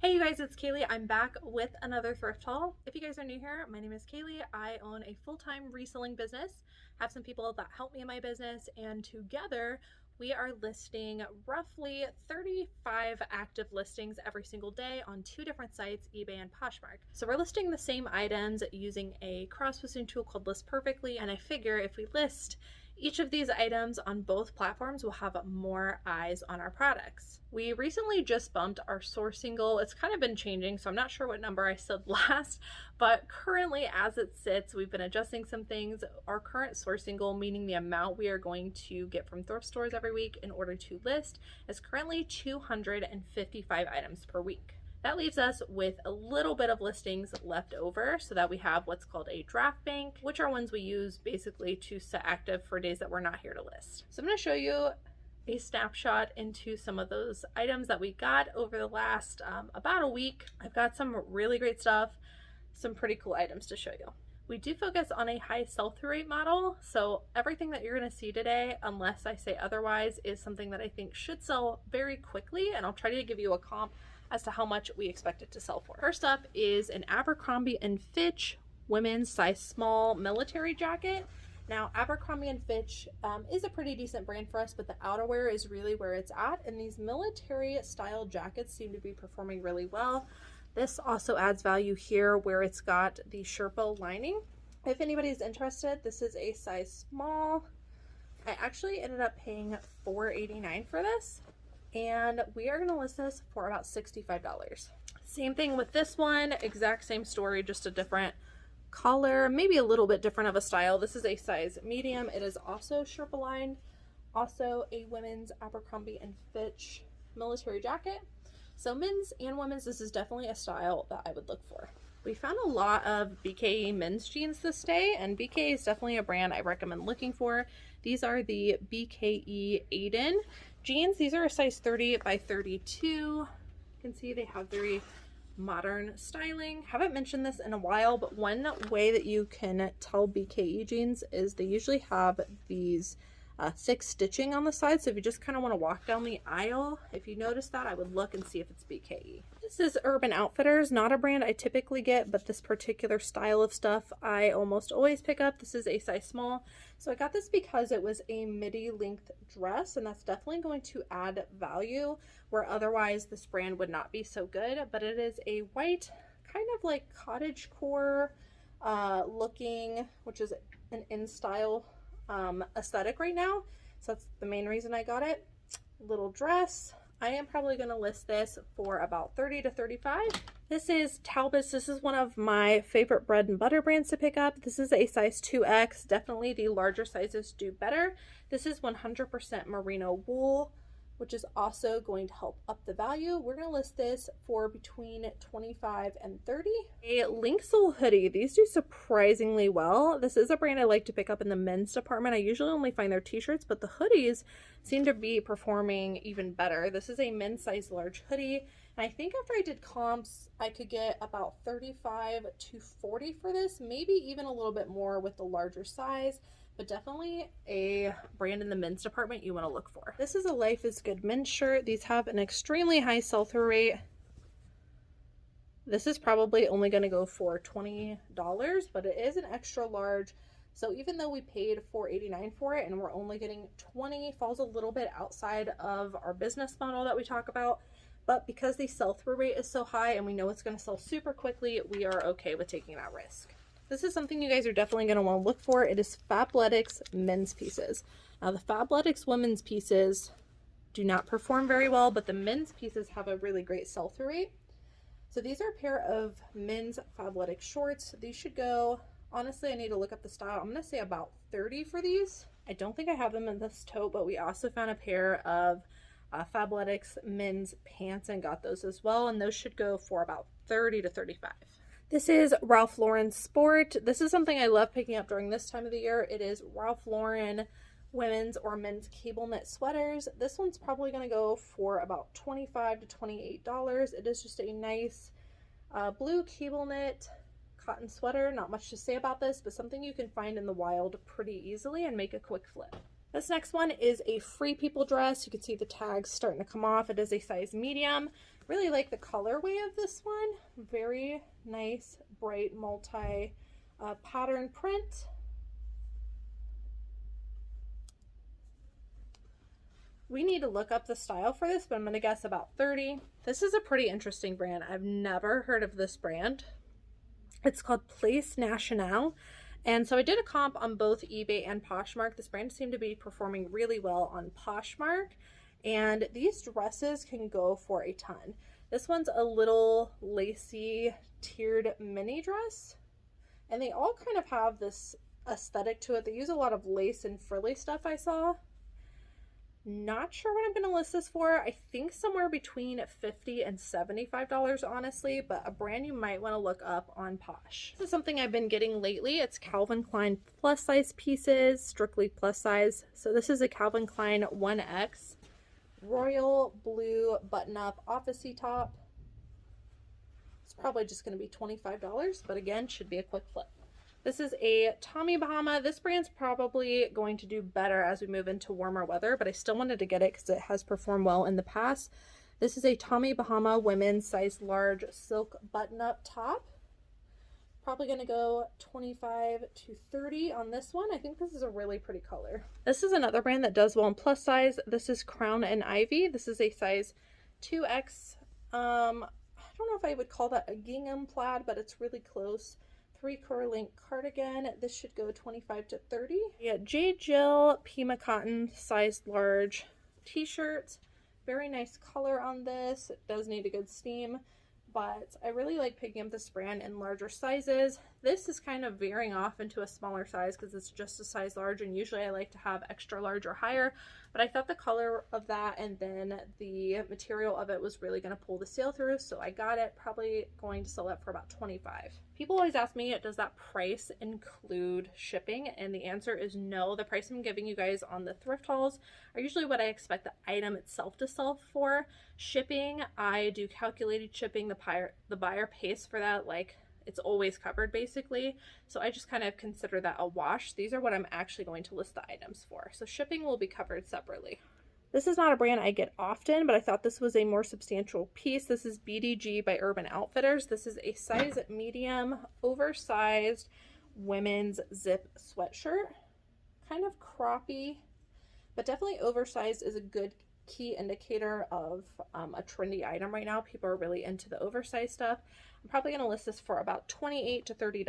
Hey you guys, it's Kaylee. I'm back with another thrift haul. If you guys are new here, my name is Kaylee. I own a full-time reselling business, have some people that help me in my business, and together we are listing roughly 35 active listings every single day on two different sites, eBay and Poshmark. So we're listing the same items using a cross-posting tool called List Perfectly, and I figure if we list each of these items on both platforms, will have more eyes on our products. We recently just bumped our sourcing goal. It's kind of been changing, so I'm not sure what number I said last, but currently as it sits, we've been adjusting some things. Our current sourcing goal, meaning the amount we are going to get from thrift stores every week in order to list, is currently 255 items per week. That leaves us with a little bit of listings left over so that we have what's called a draft bank, which are ones we use basically to set active for days that we're not here to list. So I'm going to show you a snapshot into some of those items that we got over the last about a week. I've got some really great stuff, some pretty cool items to show you. We do focus on a high sell-through rate model, so everything that you're going to see today, unless I say otherwise, is something that I think should sell very quickly, and I'll try to give you a comp as to how much we expect it to sell for. First up is an Abercrombie & Fitch women's size small military jacket. Now Abercrombie & Fitch is a pretty decent brand for us, but the outerwear is really where it's at, and these military style jackets seem to be performing really well. This also adds value here where it's got the Sherpa lining. If anybody's interested, this is a size small. I actually ended up paying $4.89 for this, and we are going to list this for about $65. Same thing with this one, exact same story, just a different color, maybe a little bit different of a style. This is a size medium. It is also Sherpa lined, also a women's Abercrombie & Fitch military jacket. So men's and women's, this is definitely a style that I would look for. We found a lot of BKE men's jeans this day, and BKE is definitely a brand I recommend looking for. These are the BKE Aiden Jeans. These are a size 30 by 32. You can see they have very modern styling. Haven't mentioned this in a while, but one way that you can tell BKE jeans is they usually have these thick stitching on the side. So if you just kind of want to walk down the aisle, if you notice that, I would look and see if it's BKE. This is Urban Outfitters, not a brand I typically get, but this particular style of stuff I almost always pick up. This is a size small. So I got this because it was a midi length dress, and that's definitely going to add value where otherwise this brand would not be so good. But it is a white, kind of like cottagecore looking, which is an in style aesthetic right now, so that's the main reason I got it. Little dress. I am probably going to list this for about $30 to $35. This is Talbot's. This is one of my favorite bread and butter brands to pick up. This is a size 2X. Definitely the larger sizes do better. This is 100% merino wool, which is also going to help up the value. We're going to list this for between $25 and $30. A Linktree hoodie. These do surprisingly well. This is a brand I like to pick up in the men's department. I usually only find their t-shirts, but the hoodies seem to be performing even better. This is a men's size large hoodie, and I think after I did comps, I could get about $35 to $40 for this, maybe even a little bit more with the larger size. But definitely a brand in the men's department you want to look for. This is a Life is Good men's shirt. These have an extremely high sell-through rate. This is probably only going to go for $20, but it is an extra large. So even though we paid $4.89 for it and we're only getting 20, falls a little bit outside of our business model that we talk about. But because the sell-through rate is so high and we know it's going to sell super quickly, we are okay with taking that risk. This is something you guys are definitely going to want to look for. It is Fabletics men's pieces. Now the Fabletics women's pieces do not perform very well, but the men's pieces have a really great sell-through rate. So these are a pair of men's Fabletics shorts. These should go, honestly, I need to look up the style. I'm going to say about $30 for these. I don't think I have them in this tote, but we also found a pair of Fabletics men's pants and got those as well, and those should go for about $30 to $35. This is Ralph Lauren Sport. This is something I love picking up during this time of the year. It is Ralph Lauren women's or men's cable knit sweaters. This one's probably going to go for about $25 to $28. It is just a nice blue cable knit cotton sweater. Not much to say about this, but something you can find in the wild pretty easily and make a quick flip. This next one is a Free People dress. You can see the tags starting to come off. It is a size medium. Really like the colorway of this one. Very nice, bright, multi pattern print. We need to look up the style for this, but I'm going to guess about 30. This is a pretty interesting brand. I've never heard of this brand. It's called Place Nationale. And so I did a comp on both eBay and Poshmark. This brand seemed to be performing really well on Poshmark. And these dresses can go for a ton. This one's a little lacy tiered mini dress. And they all kind of have this aesthetic to it. They use a lot of lace and frilly stuff I saw. Not sure what I'm going to list this for. I think somewhere between $50 and $75, honestly, but a brand you might want to look up on Posh. This is something I've been getting lately. It's Calvin Klein plus size pieces, strictly plus size. So this is a Calvin Klein 1X royal blue button-up office-y top. It's probably just going to be $25, but again, should be a quick flip. This is a Tommy Bahama. This brand's probably going to do better as we move into warmer weather, but I still wanted to get it because it has performed well in the past. This is a Tommy Bahama women's size large silk button-up top. Probably going to go 25 to 30 on this one. I think this is a really pretty color. This is another brand that does well in plus size. This is Crown and Ivy. This is a size 2X. I don't know if I would call that a gingham plaid, but it's really close. 3-quarter length cardigan. This should go 25 to 30. Yeah, J. Jill Pima cotton size large t-shirt. Very nice color on this. It does need a good steam, but I really like picking up this brand in larger sizes. This is kind of veering off into a smaller size because it's just a size large, and usually I like to have extra large or higher, but I thought the color of that and then the material of it was really going to pull the sale through, so I got it. Probably going to sell it for about 25. People always ask me, does that price include shipping? And the answer is no. The price I'm giving you guys on the thrift hauls are usually what I expect the item itself to sell for. Shipping, I do calculated shipping. The buyer pays for that, like it's always covered basically. So I just kind of consider that a wash. These are what I'm actually going to list the items for. So shipping will be covered separately. This is not a brand I get often, but I thought this was a more substantial piece. This is BDG by Urban Outfitters. This is a size medium, oversized women's zip sweatshirt. Kind of croppy, but definitely oversized is a good key indicator of a trendy item right now. People are really into the oversized stuff. I'm probably going to list this for about $28 to $30.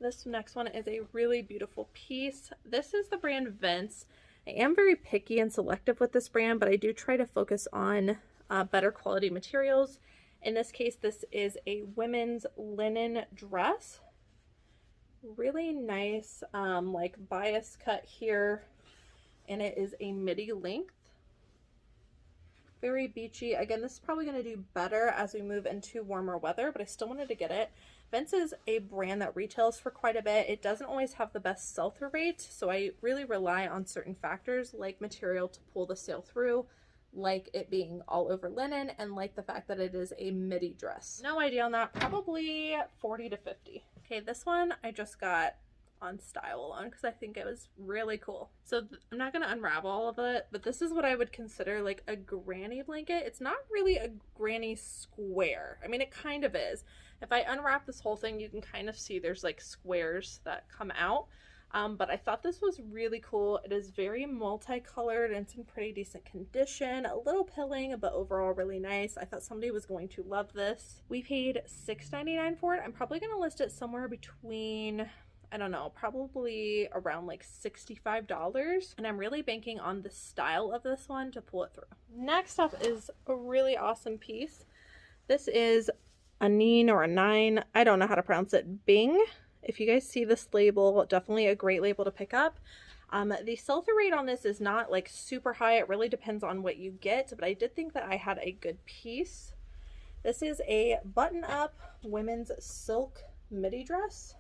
This next one is a really beautiful piece. This is the brand Vince. I am very picky and selective with this brand, but I do try to focus on better quality materials. In this case, this is a women's linen dress. Really nice, like bias cut here, and it is a midi length. Very beachy. Again, this is probably going to do better as we move into warmer weather, but I still wanted to get it. Vince is a brand that retails for quite a bit. It doesn't always have the best sell-through rate, so I really rely on certain factors like material to pull the sale through, like it being all over linen, and like the fact that it is a midi dress. No idea on that, probably 40 to 50. Okay, this one I just got on style alone because I think it was really cool. So I'm not going to unravel all of it, but this is what I would consider like a granny blanket. It's not really a granny square. I mean, it kind of is. If I unwrap this whole thing, you can kind of see there's like squares that come out. But I thought this was really cool. It is very multicolored and it's in pretty decent condition. A little pilling, but overall really nice. I thought somebody was going to love this. We paid $6.99 for it. I'm probably going to list it somewhere between, I don't know, probably around like $65, and I'm really banking on the style of this one to pull it through. Next up is a really awesome piece. This is a Nine or a Nine, I don't know how to pronounce it, Bing. If you guys see this label, definitely a great label to pick up. The sell-through rate on this is not like super high. It really depends on what you get, but I did think that I had a good piece. This is a button-up women's silk midi dress.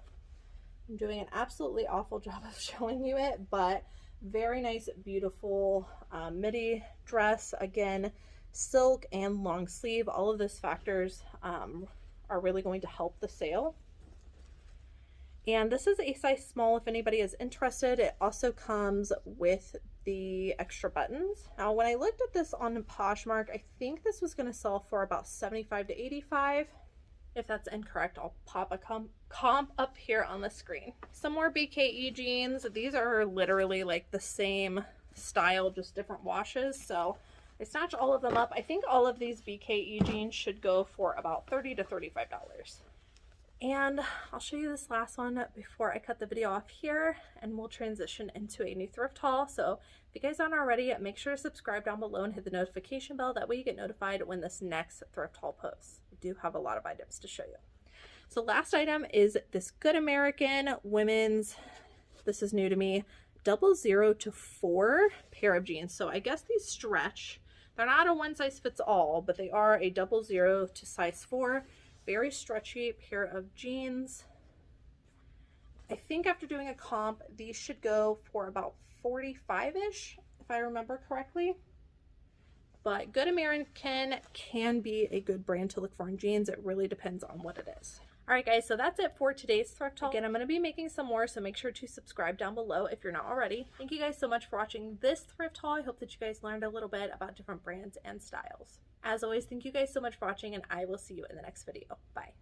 I'm doing an absolutely awful job of showing you it, but very nice, beautiful midi dress. Again, silk and long sleeve. All of those factors are really going to help the sale. And this is a size small if anybody is interested. It also comes with the extra buttons. Now when I looked at this on Poshmark, I think this was going to sell for about 75 to 85. If that's incorrect, I'll pop a comp up here on the screen. Some more BKE jeans. These are literally like the same style, just different washes. So I snatched all of them up. I think all of these BKE jeans should go for about $30 to $35. And I'll show you this last one before I cut the video off here, and we'll transition into a new thrift haul. So if you guys aren't already, make sure to subscribe down below and hit the notification bell. That way you get notified when this next thrift haul posts. I do have a lot of items to show you. So last item is this Good American women's, this is new to me, 00 to 4 pair of jeans. So I guess these stretch. They're not a one size fits all, but they are a 00 to size 4. Very stretchy pair of jeans. I think after doing a comp, these should go for about 45-ish, if I remember correctly. But Good American can be a good brand to look for in jeans. It really depends on what it is. All right, guys, so that's it for today's thrift haul. Again, I'm going to be making some more, so make sure to subscribe down below if you're not already. Thank you guys so much for watching this thrift haul. I hope that you guys learned a little bit about different brands and styles. As always, thank you guys so much for watching, and I will see you in the next video. Bye.